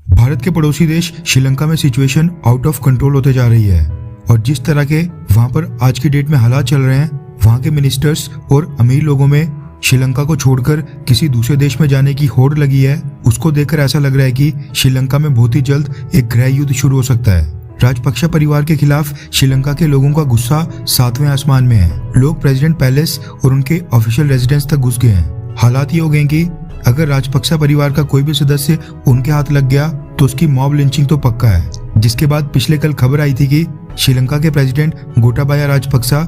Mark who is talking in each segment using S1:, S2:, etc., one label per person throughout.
S1: भारत के पड़ोसी देश श्रीलंका में सिचुएशन आउट ऑफ कंट्रोल होते जा रही है और जिस तरह के वहां पर आज की डेट में हालात चल रहे हैं, वहां के मिनिस्टर्स और अमीर लोगों में श्रीलंका को छोड़कर किसी दूसरे देश में जाने की होड़ लगी है। उसको देखकर ऐसा लग रहा है कि श्रीलंका में बहुत ही जल्द एक गृह युद्ध शुरू हो सकता है। राजपक्षा परिवार के खिलाफ श्रीलंका के लोगों का गुस्सा 7वें आसमान में है। लोग प्रेसिडेंट पैलेस और उनके ऑफिशियल रेजिडेंस तक घुस गए हैं। हालात ये हो गए कि अगर राजपक्षा परिवार का कोई भी सदस्य उनके हाथ लग गया तो उसकी मॉब लिंचिंग तो पक्का है। जिसके बाद पिछले कल खबर आई थी कि श्रीलंका के प्रेसिडेंट गोटाबाया राजपक्षा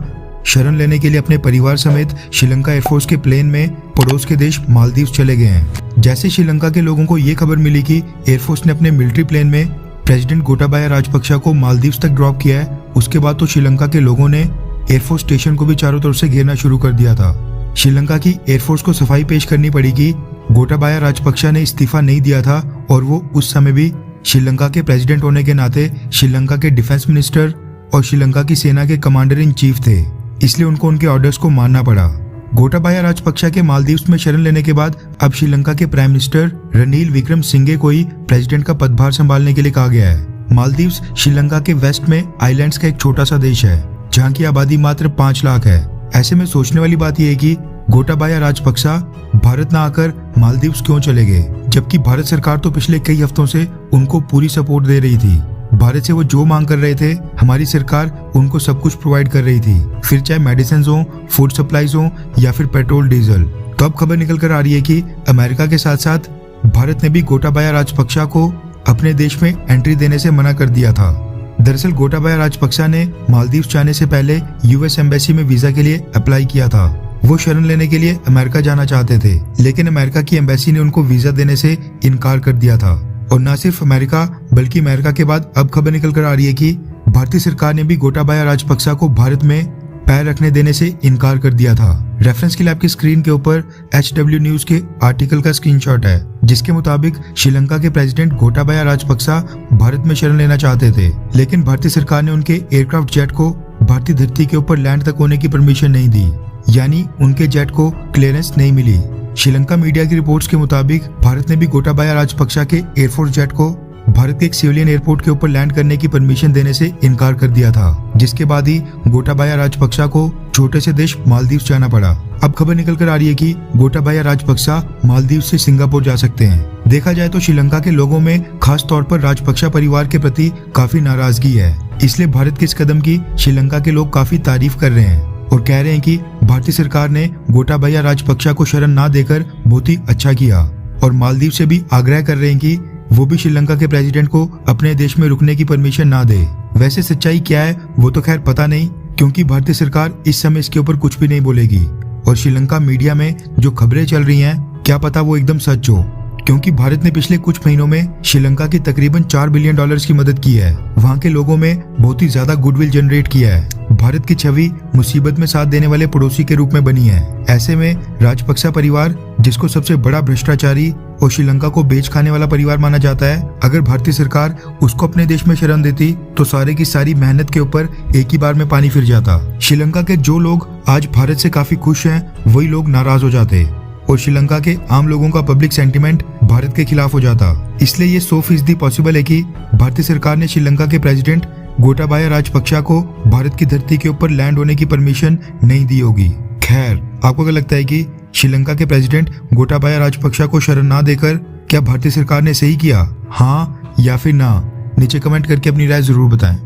S1: शरण लेने के लिए अपने परिवार समेत श्रीलंका एयरफोर्स के प्लेन में पड़ोस के देश मालदीव चले गए हैं। जैसे श्रीलंका के लोगों को ये खबर मिली कि एयरफोर्स ने अपने मिलिट्री प्लेन में प्रेसिडेंट गोटाबाया राजपक्षा को मालदीव तक ड्रॉप किया है, उसके बाद तो श्रीलंका के लोगों ने एयरफोर्स स्टेशन को भी चारों तरफ से घेरना शुरू कर दिया था। श्रीलंका की एयरफोर्स को सफाई पेश करनी पड़ी कि गोटाबाया राजपक्षा ने इस्तीफा नहीं दिया था और वो उस समय भी श्रीलंका के प्रेसिडेंट होने के नाते श्रीलंका के डिफेंस मिनिस्टर और श्रीलंका की सेना के कमांडर इन चीफ थे, इसलिए उनको उनके ऑर्डर्स को मानना पड़ा। गोटाबाया राजपक्षा के मालदीव में शरण लेने के बाद अब श्रीलंका के प्राइम मिनिस्टर रनील विक्रमसिंघे को ही प्रेसिडेंट का पदभार संभालने के लिए कहा गया है। मालदीव श्रीलंका के वेस्ट में आइलैंड्स का एक छोटा सा देश है जहाँ की आबादी मात्र 5 लाख है। ऐसे में सोचने वाली बात यह है कि गोटाबाया राजपक्षा भारत ना आकर मालदीव क्यों चले गए, जबकि भारत सरकार तो पिछले कई हफ्तों से उनको पूरी सपोर्ट दे रही थी। भारत से वो जो मांग कर रहे थे, हमारी सरकार उनको सब कुछ प्रोवाइड कर रही थी, फिर चाहे मेडिसिन हो, फूड सप्लाईज हो या फिर पेट्रोल डीजल। तो अब खबर निकल कर आ रही है कि अमेरिका के साथ साथ भारत ने भी गोटाबाया राजपक्षा को अपने देश में एंट्री देने से मना कर दिया था। दरअसल गोटाबाया राजपक्षा ने मालदीव जाने से पहले यूएस एम्बेसी में वीजा के लिए अप्लाई किया था। वो शरण लेने के लिए अमेरिका जाना चाहते थे, लेकिन अमेरिका की एम्बेसी ने उनको वीजा देने से इनकार कर दिया था। और न सिर्फ अमेरिका बल्कि अमेरिका के बाद अब खबर निकल कर आ रही है कि भारतीय सरकार ने भी गोटाबाया राजपक्षा को भारत में पैर रखने देने से इनकार कर दिया था। रेफरेंस के लिए आपकी स्क्रीन के ऊपर HW न्यूज के आर्टिकल का स्क्रीनशॉट है, जिसके मुताबिक श्रीलंका के प्रेसिडेंट गोटाबाया राजपक्षा भारत में शरण लेना चाहते थे, लेकिन भारतीय सरकार ने उनके एयरक्राफ्ट जेट को भारतीय धरती के ऊपर लैंड तक होने की परमिशन नहीं दी, यानी उनके जेट को क्लियरेंस नहीं मिली। श्रीलंका मीडिया की रिपोर्ट्स के मुताबिक भारत ने भी गोटाबाया राजपक्षा के एयरफोर्स जेट को भारत के एक सिविलियन एयरपोर्ट के ऊपर लैंड करने की परमिशन देने से इनकार कर दिया था, जिसके बाद ही गोटाबाया राजपक्षा को छोटे से देश मालदीव जाना पड़ा। अब खबर निकल कर आ रही है कि गोटाबाया राजपक्षा मालदीव से सिंगापुर जा सकते हैं। देखा जाए तो श्रीलंका के लोगों में खास तौर पर राजपक्षा परिवार के प्रति काफी नाराजगी है, इसलिए भारत के इस कदम की श्रीलंका के लोग काफी तारीफ कर रहे हैं और कह रहे हैं कि भारतीय सरकार ने गोटाबाया राजपक्षा को शरण ना देकर बहुत ही अच्छा किया, और मालदीव से भी आग्रह कर रहे हैं कि वो भी श्रीलंका के प्रेसिडेंट को अपने देश में रुकने की परमिशन ना दे। वैसे सच्चाई क्या है वो तो खैर पता नहीं, क्योंकि भारतीय सरकार इस समय इसके ऊपर कुछ भी नहीं बोलेगी। और श्रीलंका मीडिया में जो खबरें चल रही हैं, क्या पता वो एकदम सच हो, क्योंकि भारत ने पिछले कुछ महीनों में श्रीलंका की तकरीबन $4 बिलियन की मदद की है। वहाँ के लोगों में बहुत ही ज्यादा गुडविल जनरेट किया है। भारत की छवि मुसीबत में साथ देने वाले पड़ोसी के रूप में बनी है। ऐसे में राजपक्षा परिवार, जिसको सबसे बड़ा भ्रष्टाचारी और श्रीलंका को बेच खाने वाला परिवार माना जाता है, अगर भारतीय सरकार उसको अपने देश में शरण देती तो सारे की सारी मेहनत के ऊपर एक ही बार में पानी फिर जाता। श्रीलंका के जो लोग आज भारत से काफी खुश हैं, वही लोग नाराज हो जाते और श्रीलंका के आम लोगों का पब्लिक सेंटिमेंट भारत के खिलाफ हो जाता। इसलिए ये 100% पॉसिबल है कि भारतीय सरकार ने श्रीलंका के प्रेसिडेंट गोटाबाया राजपक्षा को भारत की धरती के ऊपर लैंड होने की परमिशन नहीं दी होगी। खैर, आपको क्या लगता है कि श्रीलंका के प्रेसिडेंट गोटाबाया राजपक्षा को शरण ना देकर क्या भारतीय सरकार ने सही किया, हाँ या फिर ना? नीचे कमेंट करके अपनी राय जरूर बताएं।